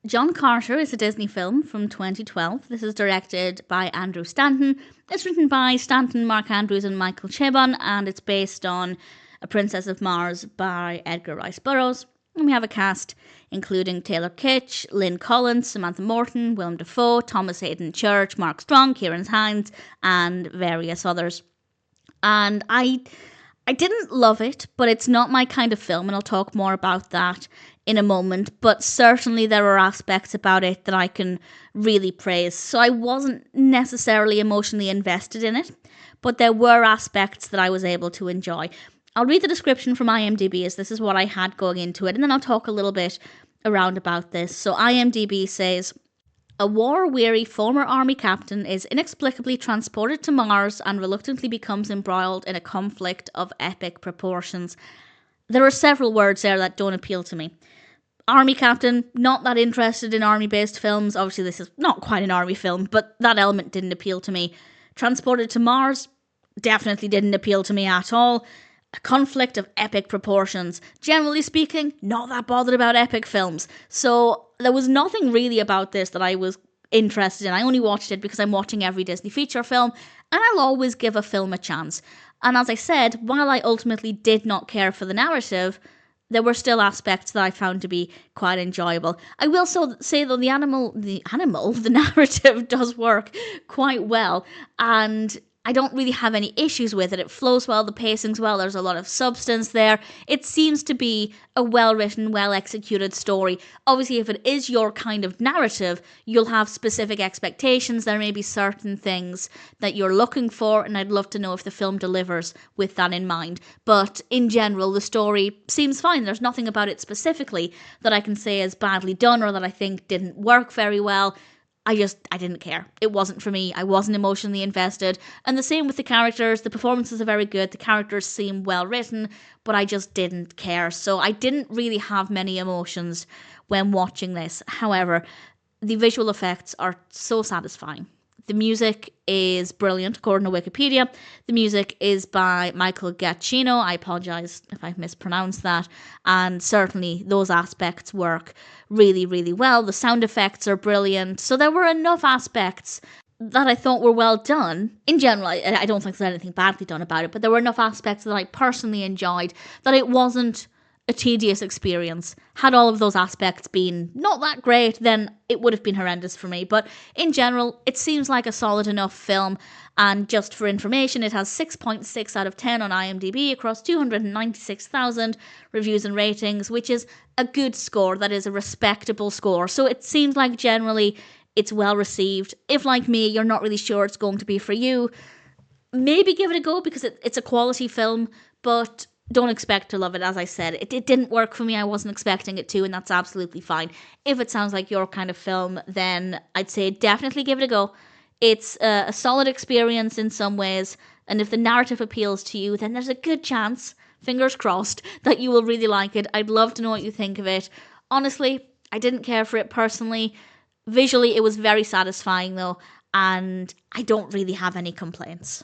John Carter is a Disney film from 2012. This is directed by Andrew Stanton. It's written by Stanton, Mark Andrews and Michael Chabon, and it's based on A Princess of Mars by Edgar Rice Burroughs. And we have a cast including Taylor Kitsch, Lynn Collins, Samantha Morton, Willem Dafoe, Thomas Haden Church, Mark Strong, Ciarán Hinds, and various others. And I didn't love it, but it's not my kind of film, and I'll talk more about that in a moment. But certainly there are aspects about it that I can really praise. So I wasn't necessarily emotionally invested in it, but there were aspects that I was able to enjoy. I'll read the description from IMDb, as this is what I had going into it, and then I'll talk a little bit around about this. So IMDb says, a war-weary former army captain is inexplicably transported to Mars and reluctantly becomes embroiled in a conflict of epic proportions. There are several words there that don't appeal to me. Army captain, not that interested in army-based films. Obviously, this is not quite an army film, but that element didn't appeal to me. Transported to Mars, definitely didn't appeal to me at all. A conflict of epic proportions. Generally speaking, not that bothered about epic films. So there was nothing really about this that I was interested in. I only watched it because I'm watching every Disney feature film, and I'll always give a film a chance. And as I said, while I ultimately did not care for the narrative, there were still aspects that I found to be quite enjoyable. I will say though, the narrative does work quite well, and I don't really have any issues with it. It flows well, the pacing's well, there's a lot of substance there. It seems to be a well-written, well-executed story. Obviously, if it is your kind of narrative, you'll have specific expectations. There may be certain things that you're looking for, and I'd love to know if the film delivers with that in mind. But in general, the story seems fine. There's nothing about it specifically that I can say is badly done or that I think didn't work very well. I didn't care. It wasn't for me. I wasn't emotionally invested. And the same with the characters. The performances are very good. The characters seem well written, but I just didn't care. So I didn't really have many emotions when watching this. However, the visual effects are so satisfying. The music is brilliant, according to Wikipedia. The music is by Michael Giacchino. I apologise if I've mispronounced that. And certainly those aspects work really, really well. The sound effects are brilliant. So there were enough aspects that I thought were well done. In general, I don't think there's anything badly done about it, but there were enough aspects that I personally enjoyed that it wasn't a tedious experience. Had all of those aspects been not that great, then it would have been horrendous for me. But in general, it seems like a solid enough film. And just for information, it has 6.6 out of 10 on IMDb across 296,000 reviews and ratings, which is a good score. That is a respectable score. So it seems like generally it's well received. If, like me, you're not really sure it's going to be for you, maybe give it a go because it's a quality film, but don't expect to love it. As I said, it didn't work for me. I wasn't expecting it to, and that's absolutely fine. If it sounds like your kind of film, then I'd say definitely give it a go. It's a solid experience in some ways, and if the narrative appeals to you, then there's a good chance, fingers crossed, that you will really like it. I'd love to know what you think of it. Honestly, I didn't care for it personally. Visually, it was very satisfying though, and I don't really have any complaints.